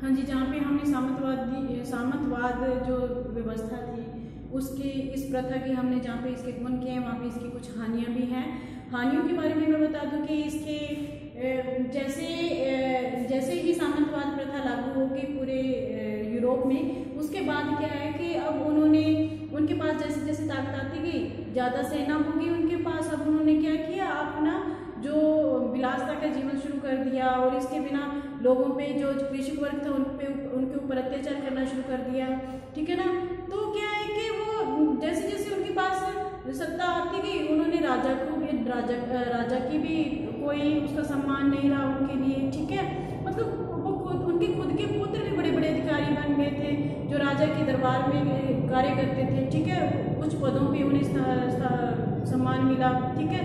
हाँ जी, जहाँ पे हमने सामंतवाद जो व्यवस्था थी उसके इस प्रथा की हमने जहाँ पे इसके गुण किए हैं वहाँ पे इसकी कुछ हानियाँ भी हैं। हानियों के बारे में मैं बता दूँ कि इसके जैसे ही सामंतवाद प्रथा लागू हो गई पूरे यूरोप में, उसके बाद क्या है कि अब उनके पास जैसे जैसे ताकत आती गई, ज़्यादा सेना होगी उनके पास, अब उन्होंने क्या किया, अपना जो विलासता का जीवन शुरू कर दिया और इसके बिना लोगों पे जो कृषक वर्ग था उनके ऊपर अत्याचार करना शुरू कर दिया। ठीक है ना। तो क्या है कि वो जैसे जैसे उनके पास सत्ता आती गई, उन्होंने राजा की भी कोई उसका सम्मान नहीं रहा उनके लिए। ठीक है, मतलब वो उनके खुद के पुत्र भी बड़े बड़े अधिकारी बन गए थे जो राजा के दरबार में कार्य करते थे। ठीक है, कुछ पदों पे उन्हें सम्मान मिला। ठीक है,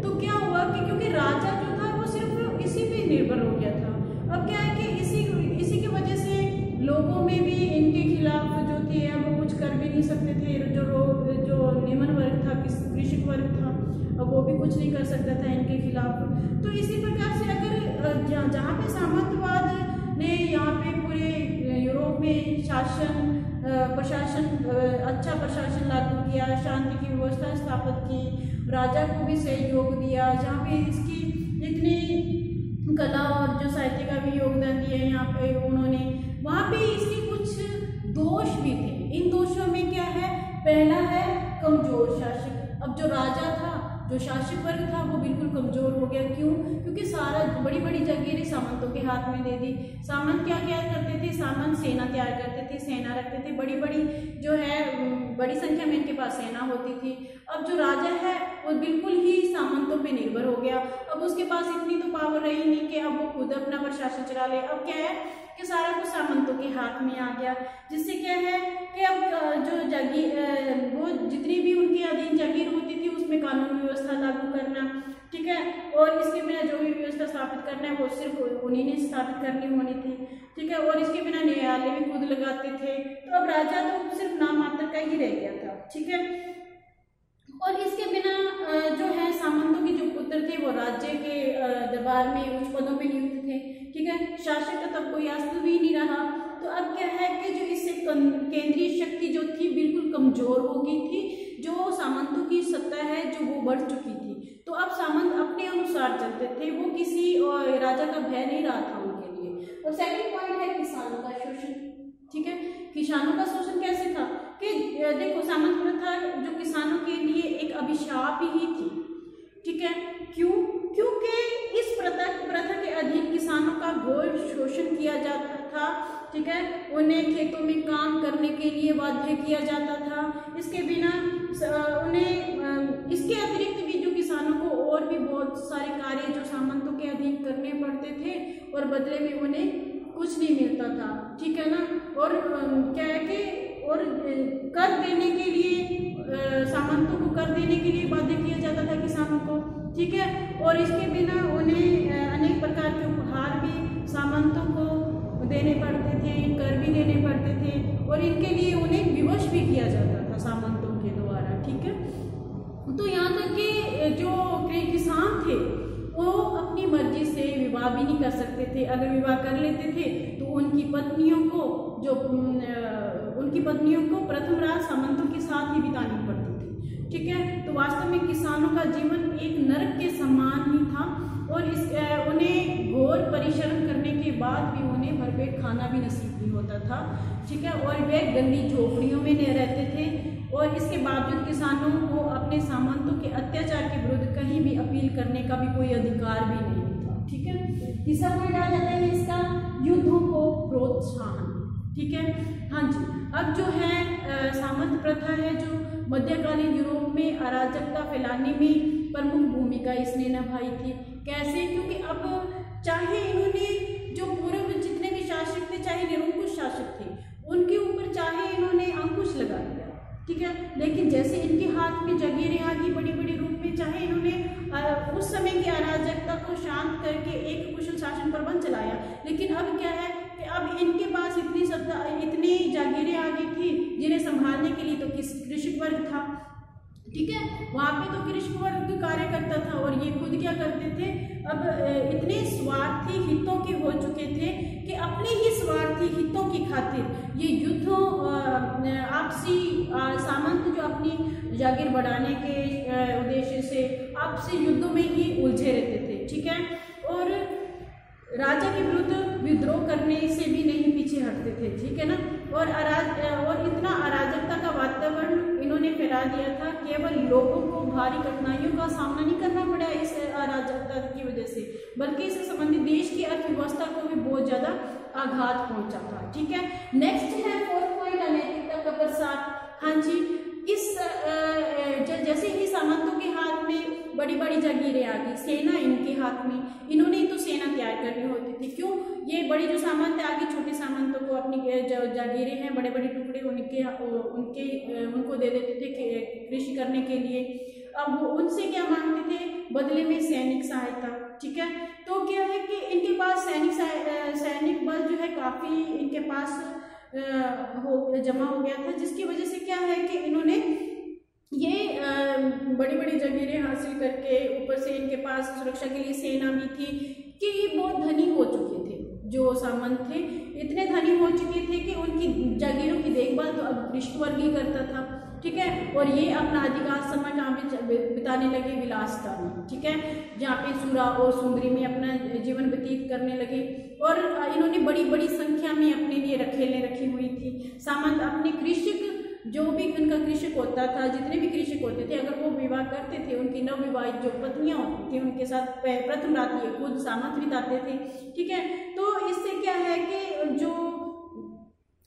तो क्या हुआ कि क्योंकि राजा जो था वो सिर्फ इसी पे निर्भर हो गया था। अब क्या है कि इसी की वजह से लोगों में भी इनके खिलाफ जो थे वो कुछ कर भी नहीं सकते थे। जो निम्न वर्ग था, कृषक वर्ग था, अब वो भी कुछ नहीं कर सकता था इनके खिलाफ। तो इसी प्रकार से अगर जहाँ पे सामंतवाद ने यहाँ पे पूरे यूरोप में अच्छा प्रशासन लागू किया, शांति की व्यवस्था स्थापित की, राजा को भी सहयोग दिया, जहाँ पे इसकी इतनी कला और जो साहित्य का भी योगदान दिया यहाँ पे उन्होंने, वहाँ पे इसके कुछ दोष भी थे। इन दोषों में क्या है, पहला है कमजोर शासक। अब जो राजा था, जो शासक वर्ग था, वो बिल्कुल कमजोर हो गया। क्यों? क्योंकि सारा बड़ी बड़ी जागीरें सामंतों के हाथ में दे दी। सामंत क्या क्या करते थे, सामंत सेना तैयार करते थे, सेना रखते थे, बड़ी बड़ी जो है बड़ी संख्या में इनके पास सेना होती थी। अब जो राजा है वो बिल्कुल ही सामंतों पे निर्भर हो गया। अब उसके पास इतनी तो पावर रही नहीं कि अब वो खुद अपना प्रशासन चला ले। अब क्या है कि सारा कुछ सामंतों के हाथ में आ गया, जिससे क्या है कि अब जो वो जितनी भी उनके अधीन जागीर होती थी उसमें कानून व्यवस्था लागू करना। ठीक है, और इसके बिना जो भी व्यवस्था स्थापित करना है वो सिर्फ उन्हीं ने स्थापित करनी होनी थी। ठीक है, और इसके बिना न्यायालय भी खुद लगाते थे। तो अब राजा तो सिर्फ नाम मात्र का ही रह गया था। ठीक है, और इसके बिना जो है सामंतों के जो पुत्र थे वो राज्य के दरबार में उच्च पदों पे नियुक्त थे। ठीक है, शासक का तब कोई अस्तित्व ही नहीं रहा। तो अब क्या है कि जो इससे केंद्रीय शक्ति जो थी बिल्कुल कमजोर हो गई थी। जो सामंतों की सत्ता है जो वो बढ़ चुकी थी। तो अब सामंत अपने अनुसार चलते थे, वो किसी राजा का भय नहीं रहा था उनके लिए। और सेकंड पॉइंट है किसानों का शोषण। ठीक है, किसानों का शोषण कैसे था कि देखो, सामंत प्रथा जो किसानों के लिए एक अभिशाप ही थी। ठीक है, क्यों? क्योंकि इस प्रथा के अधीन किसानों का घोर शोषण किया जाता था। ठीक है, उन्हें खेतों में काम करने के लिए बाध्य किया जाता था। इसके बिना उन्हें इसके अतिरिक्त भी जो किसानों को और भी बहुत सारे कार्य जो सामंतों के अधीन करने पड़ते थे और बदले में उन्हें कुछ नहीं मिलता था। ठीक है ना। और क्या है कि और कर देने के लिए सामंतों को कर देने के लिए बाध्य किया जाता था किसानों को। ठीक है, और इसके बिना उन्हें अनेक प्रकार के उपहार भी सामंतों को देने पड़ते थे, कर भी देने पड़ते थे, और इनके लिए उन्हें विवश भी किया जाता था सामंतों के द्वारा। ठीक है, तो यहाँ तक कि जो किसान थे वो अपनी मर्जी से विवाह भी नहीं कर सकते थे। अगर विवाह कर लेते थे तो उनकी पत्नियों को प्रथम रात सामंतों के साथ ही बितानी पड़ती थी। ठीक है, तो वास्तव में किसानों का जीवन एक नरक के समान ही था। और उन्हें घोर परिश्रम करने के बाद भी उन्हें भरपेट खाना भी नसीब नहीं होता था। ठीक है, और वे गंदी झोपड़ियों में रहते थे। और इसके बावजूद किसानों को अपने सामंतों के अत्याचार के विरुद्ध कहीं भी अपील करने का भी कोई अधिकार भी नहीं था। ठीक है, तीसरा पॉइंट आ जाता है इसका, युद्धों को प्रोत्साहन। ठीक है, हाँ जी। अब जो है सामंत प्रथा है जो मध्यकालीन यूरोप में अराजकता फैलाने में प्रमुख भूमिका इसने निभाई थी। कैसे? क्योंकि अब चाहे इन्होंने जो पूर्व जितने भी शासक थे, चाहे निरंकुश शासक थे, उनके ऊपर चाहे इन्होंने अंकुश लगा दिया। ठीक है, लेकिन जैसे इनके हाथ में जागीरें आ गई बड़ी बड़ी रूप में, चाहे इन्होंने उस समय की अराजकता को शांत करके एक कुशल शासन प्रबंध चलाया, लेकिन अब क्या है कि अब इनके पास इतनी सत्ता, इतनी जागीरें आ गई थी जिन्हें संभालने के लिए तो कृषक वर्ग था। ठीक है, वहाँ पे तो कृषक वर्ग कार्य करता था और ये खुद क्या करते थे, अब इतने स्वार्थी हितों के हो चुके थे कि अपने ही स्वार्थी हितों की खातिर ये युद्धों आपसी सामंत जो अपनी जागीर बढ़ाने के उद्देश्य से आपसी युद्धों में ही उलझे रहते थे, ठीक है। और राजा के विरुद्ध विद्रोह करने से भी नहीं पीछे हटते थे, ठीक है ना। और इतना अराजकता का वातावरण इन्होंने फैला दिया था, केवल लोगों को भारी कठिनाइयों का सामना नहीं करना पड़ा इस अराजकता की वजह से, बल्कि इससे संबंधित देश की अर्थव्यवस्था को भी बहुत ज्यादा आघात पहुंचा था, ठीक है। नेक्स्ट है 4th पॉइंट, अनैतिकता का प्रसार। हाँ जी, इस जैसे ही सामंतों के हाथ में बड़ी बड़ी जागीरें आ गई, सेना इनके हाथ में, इन्होंने तो सेना तैयार करनी होती थी। क्यों? ये बड़ी जो सामंत आगे छोटे सामंतों को अपनी जो जागीरें हैं बड़े बड़े टुकड़े उनको दे देते थे कृषि करने के लिए। अब वो उनसे क्या मांगते थे? बदले में सैनिक सहायता, ठीक है। तो क्या है कि इनके पास सैनिक बल जो है काफी इनके पास जमा हो गया था, जिसकी वजह से क्या है कि इन्होंने ये बड़ी बड़ी जागीरें हासिल करके, ऊपर से इनके पास सुरक्षा के लिए सेना भी थी, कि ये बहुत धनी हो चुके थे। जो सामंत थे इतने धनी हो चुके थे कि उनकी जागीरों की देखभाल तो अब पृष्ठ वर्ग ही करता था, ठीक है। और ये अपना अधिकांश समय जहाँ पे बिताने लगे विलासता में, ठीक है, जहाँ पे सुरा और सुंदरी में अपना जीवन व्यतीत करने लगे। और इन्होंने बड़ी बड़ी संख्या में अपने लिए रखेलें रखी हुई थी। सामंत अपने कृषक, जो भी उनका कृषक होता था, जितने भी कृषक होते थे, अगर वो विवाह करते थे, उनकी नवविवाहित जो पत्नियां होती थी उनके साथ प्रथम रात्रि खुद सामंत बिताते थे, ठीक है। तो इससे क्या है कि जो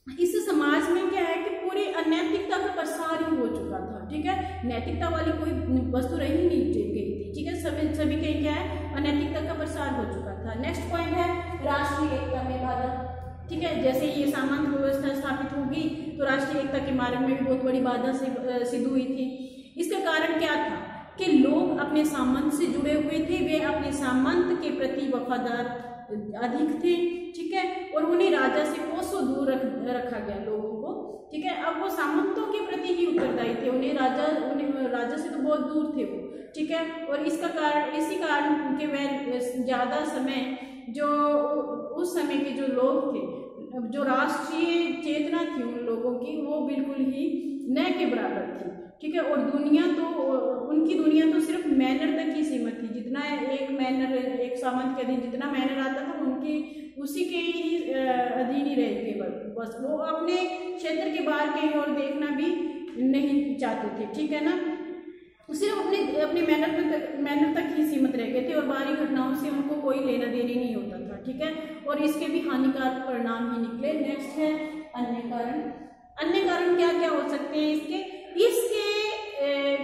इस समाज में क्या है कि पूरी अनैतिकता का प्रसार ही हो चुका था, ठीक है। नैतिकता वाली कोई वस्तु रही नहीं गई थी, ठीक है। सभी कहीं क्या है, अनैतिकता का प्रसार हो चुका था। नेक्स्ट पॉइंट है राष्ट्रीय एकता में बाधा, ठीक है। जैसे ये सामंत व्यवस्था स्थापित होगी तो राष्ट्रीय एकता के मार्ग में भी बहुत बड़ी बाधा सिद्ध हुई थी। इसका कारण क्या था कि लोग अपने सामंत से जुड़े हुए थे, वे अपने सामंत के प्रति वफादार अधिक थे, ठीक है। और उन्हें राजा से कोसों दूर रखा गया लोगों को, ठीक है। अब वो सामंतों के प्रति ही उत्तरदायी थे, उन्हें राजा से तो बहुत दूर थे वो, ठीक है। और इसी कारण के वह ज्यादा समय जो उस समय के जो लोग थे, जो राष्ट्रीय चेतना थी उन लोगों की, वो बिल्कुल ही न के बराबर थी, ठीक है। और उनकी दुनिया तो सिर्फ मैनर तक ही सीमित थी। जितना एक सामंत के अधीन जितना मैनर आता था उनकी उसी के ही अधीन ही रहे केवल, बस वो अपने क्षेत्र के बाहर कहीं और देखना भी नहीं चाहते थे, ठीक है ना। सिर्फ अपने मैनर तक ही सीमित रह गए थे और बाहरी घटनाओं से उनको कोई लेना देना नहीं होता था, ठीक है। और इसके भी हानिकारक परिणाम ही निकले। नेक्स्ट है अन्य कारण। अन्य कारण क्या क्या हो सकते हैं इसके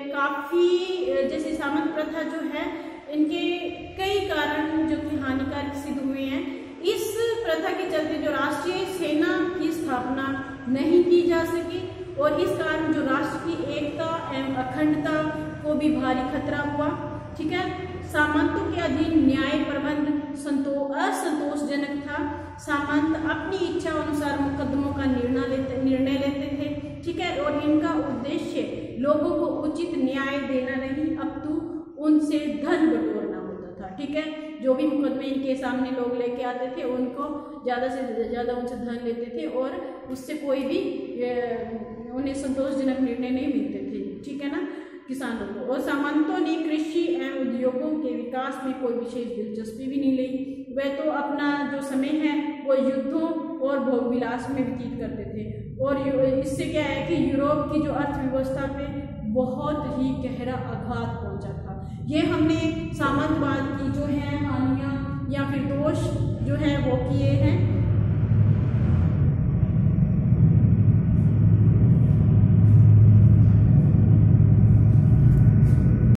काफी, जैसे सामंत प्रथा जो है, इनके कई कारण जो कि हानिकारक सिद्ध हुए हैं। इस प्रथा के चलते जो राष्ट्रीय सेना की स्थापना नहीं की जा सकी और इस कारण जो राष्ट्र की एकता एवं अखंडता को भी भारी खतरा हुआ, ठीक है। सामंतों के अधीन न्याय प्रबंध असंतोषजनक था। सामंत अपनी इच्छा अनुसार मुकदमों का निर्णय लेते थे, ठीक है। और इनका उद्देश्य लोगों को उचित न्याय देना नहीं, अपितु उनसे धन बटोरना होता था, ठीक है। जो भी मुकदमे इनके सामने लोग लेके आते थे उनको ज्यादा से ज्यादा उनसे धन लेते थे और उससे कोई भी उन्हें संतोषजनक निर्णय नहीं मिलते थे, ठीक है ना, किसानों को। और सामंतों ने कृषि एवं उद्योगों के विकास में कोई विशेष दिलचस्पी भी नहीं ली। वह तो अपना जो समय है वो युद्धों और भोग विलास में व्यतीत करते थे। और इससे क्या है कि यूरोप की जो अर्थव्यवस्था पे बहुत ही गहरा आघात पहुंचा था। ये हमने सामंतवाद की जो है हानियां या फिर दोष जो है वो किए हैं।